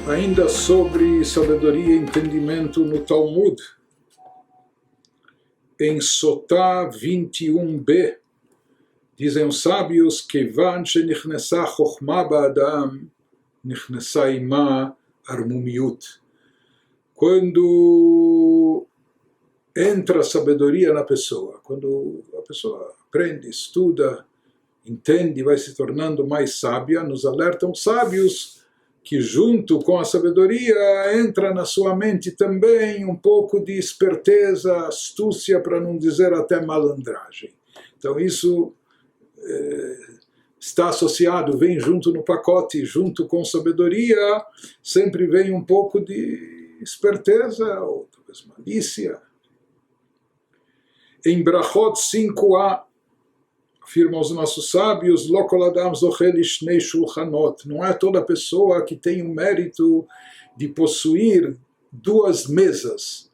Ainda sobre sabedoria e entendimento no Talmud, em Sotá 21b, dizem os sábios que Kevan shenichnesa chokhmah ba'adam, nichnesa ima armumiut. Quando entra a sabedoria na pessoa, quando a pessoa aprende, estuda, entende, vai se tornando mais sábia, nos alertam sábios que junto com a sabedoria entra na sua mente também um pouco de esperteza, astúcia, para não dizer até malandragem. Então isso está associado, vem junto no pacote, junto com sabedoria, sempre vem um pouco de esperteza, ou talvez malícia. Em Brachot 5a, afirmam os nossos sábios, Lo kol adam zocheh lishnei shulchanot. Não é toda pessoa que tem o mérito de possuir duas mesas.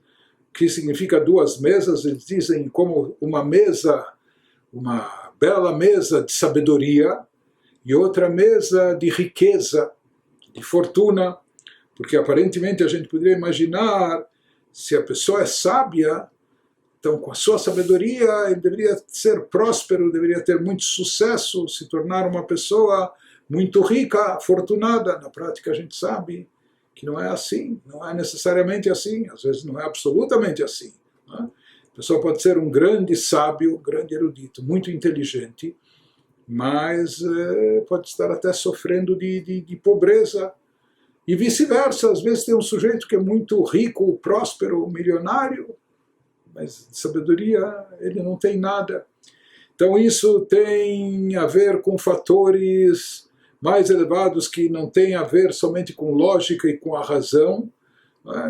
O que significa duas mesas? Eles dizem como uma mesa, uma bela mesa de sabedoria e outra mesa de riqueza, de fortuna. Porque aparentemente a gente poderia imaginar, se a pessoa é sábia, então, com a sua sabedoria, ele deveria ser próspero, deveria ter muito sucesso, se tornar uma pessoa muito rica, afortunada. Na prática, a gente sabe que não é assim, não é necessariamente assim, às vezes não é absolutamente assim. Né? A pessoa pode ser um grande sábio, um grande erudito, muito inteligente, mas pode estar até sofrendo de pobreza. E vice-versa, às vezes tem um sujeito que é muito rico, próspero, milionário, mas de sabedoria ele não tem nada. Então isso tem a ver com fatores mais elevados que não tem a ver somente com lógica e com a razão.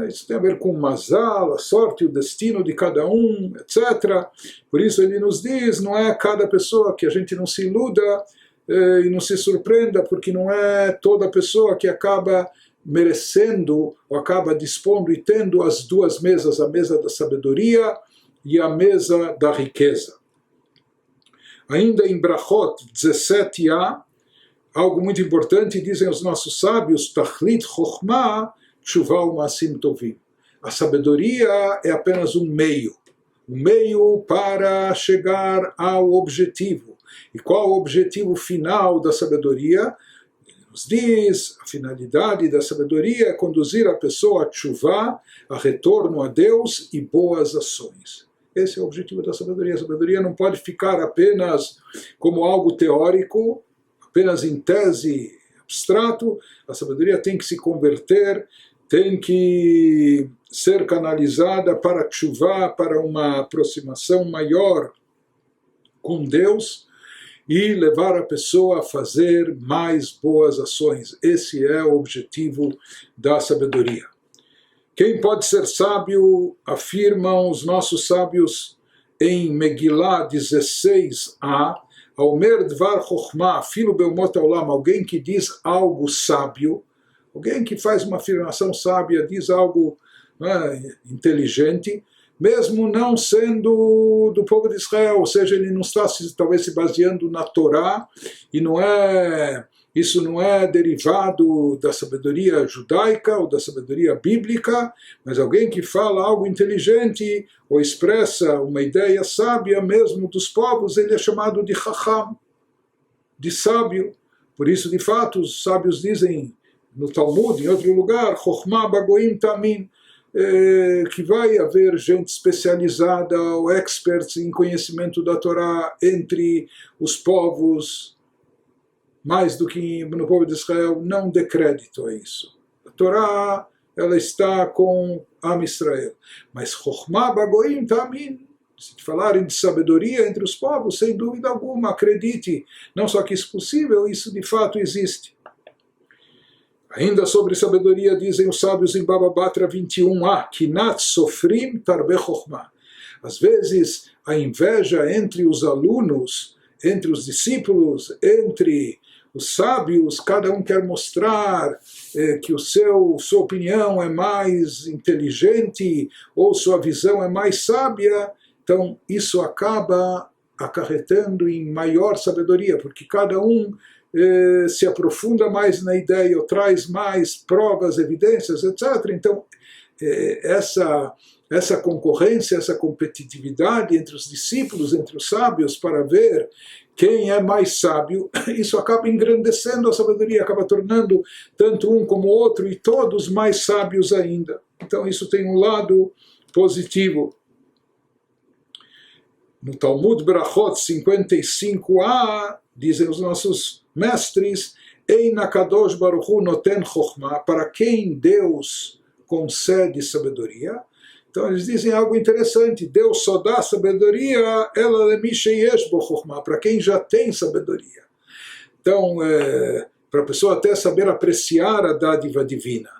Isso tem a ver com o mazal, a sorte, o destino de cada um, etc. Por isso ele nos diz, não é cada pessoa, que a gente não se iluda e não se surpreenda, porque não é toda pessoa que acaba merecendo ou acaba dispondo e tendo as duas mesas, a mesa da sabedoria e a mesa da riqueza. Ainda em Brachot 17a, algo muito importante, dizem os nossos sábios, Tachlit Chokhmah Tshuva u'Maasim Tovim. A sabedoria é apenas um meio para chegar ao objetivo. E qual o objetivo final da sabedoria? Nos diz, a finalidade da sabedoria é conduzir a pessoa a tshuva, a retorno a Deus e boas ações. Esse é o objetivo da sabedoria. A sabedoria não pode ficar apenas como algo teórico, apenas em tese, abstrato. A sabedoria tem que se converter, tem que ser canalizada para tshuva, para uma aproximação maior com Deus, e levar a pessoa a fazer mais boas ações. Esse é o objetivo da sabedoria. Quem pode ser sábio, afirmam os nossos sábios em Megillah 16a, Aomer Dvar Chokhmah, Filo Beumot Haolam, alguém que diz algo sábio, alguém que faz uma afirmação sábia, diz algo inteligente, mesmo não sendo do povo de Israel, ou seja, ele não está talvez se baseando na Torá, e isso não é derivado da sabedoria judaica ou da sabedoria bíblica, mas alguém que fala algo inteligente ou expressa uma ideia sábia mesmo dos povos, ele é chamado de Chacham, de sábio. Por isso, de fato, os sábios dizem no Talmud, em outro lugar, Chokhmah bagoim tamin, que vai haver gente especializada ou experts em conhecimento da Torá entre os povos, mais do que no povo de Israel. Não dê crédito a isso. A Torá, ela está com Am Israel. Mas Chokhmah bagoim tamin, se falarem de sabedoria entre os povos, sem dúvida alguma, acredite, não só que isso é possível, isso de fato existe. Ainda sobre sabedoria, dizem os sábios em Baba Batra 21a, Kinat sofrim tarbe chokhmah. Às vezes, a inveja entre os alunos, entre os discípulos, entre os sábios, cada um quer mostrar que sua opinião é mais inteligente ou sua visão é mais sábia. Então, isso acaba acarretando em maior sabedoria, porque cada um se aprofunda mais na ideia, ou traz mais provas, evidências, etc. Então, essa concorrência, essa competitividade entre os discípulos, entre os sábios, para ver quem é mais sábio, isso acaba engrandecendo a sabedoria, acaba tornando tanto um como o outro e todos mais sábios ainda. Então isso tem um lado positivo. No Talmud Brachot 55a, dizem os nossos mestres, Ein HaKadosh Baruch Hu noten chokhmah, para quem Deus concede sabedoria. Então eles dizem algo interessante, Deus só dá sabedoria, ela lemí sheyesh bo chokhmah, para quem já tem sabedoria. Então, para a pessoa até saber apreciar a dádiva divina.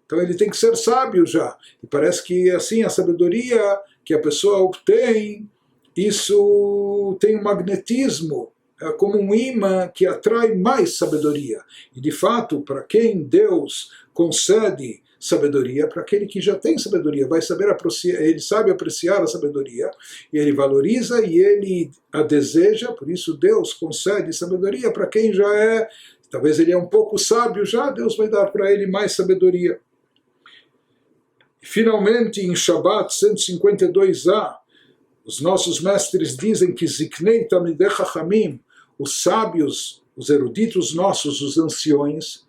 Então ele tem que ser sábio já. E parece que assim a sabedoria que a pessoa obtém, isso tem um magnetismo, é como um imã que atrai mais sabedoria. E de fato, para quem Deus concede sabedoria, para aquele que já tem sabedoria, vai saber apreciar, ele sabe apreciar a sabedoria, e ele valoriza e ele a deseja, por isso Deus concede sabedoria para quem já é, talvez ele é um pouco sábio já, Deus vai dar para ele mais sabedoria. Finalmente, em Shabbat 152a, os nossos mestres dizem que Ziknei Talmidei Chachamim, os sábios, os eruditos nossos, os anciões,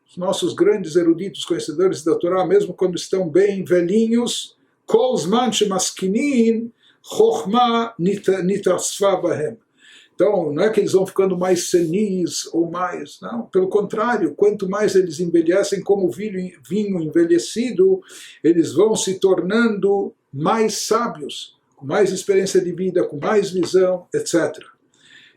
os nossos grandes eruditos conhecedores da Torá, mesmo quando estão bem velhinhos, Kol Zman Shemaskinin Chokhmah Nitasfa Bahem. Então, não é que eles vão ficando mais senis ou mais, não, pelo contrário, quanto mais eles envelhecem como vinho envelhecido, eles vão se tornando mais sábios, com mais experiência de vida, com mais visão, etc.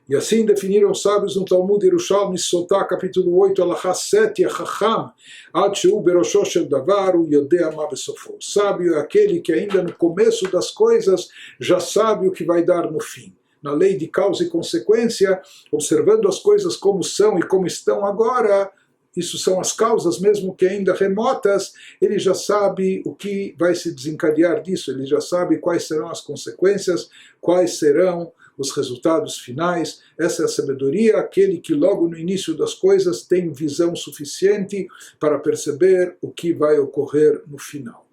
E assim definiram os sábios no Talmud Yerushalmi Sotá, capítulo 8, Alachá 7, Chacham, Ad Shehu Berosho Shel Davar, Yodea Ma Besofo. O sábio é aquele que ainda no começo das coisas já sabe o que vai dar no fim. Na lei de causa e consequência, observando as coisas como são e como estão agora, isso são as causas, mesmo que ainda remotas, ele já sabe o que vai se desencadear disso, ele já sabe quais serão as consequências, quais serão os resultados finais. Essa é a sabedoria, aquele que logo no início das coisas tem visão suficiente para perceber o que vai ocorrer no final.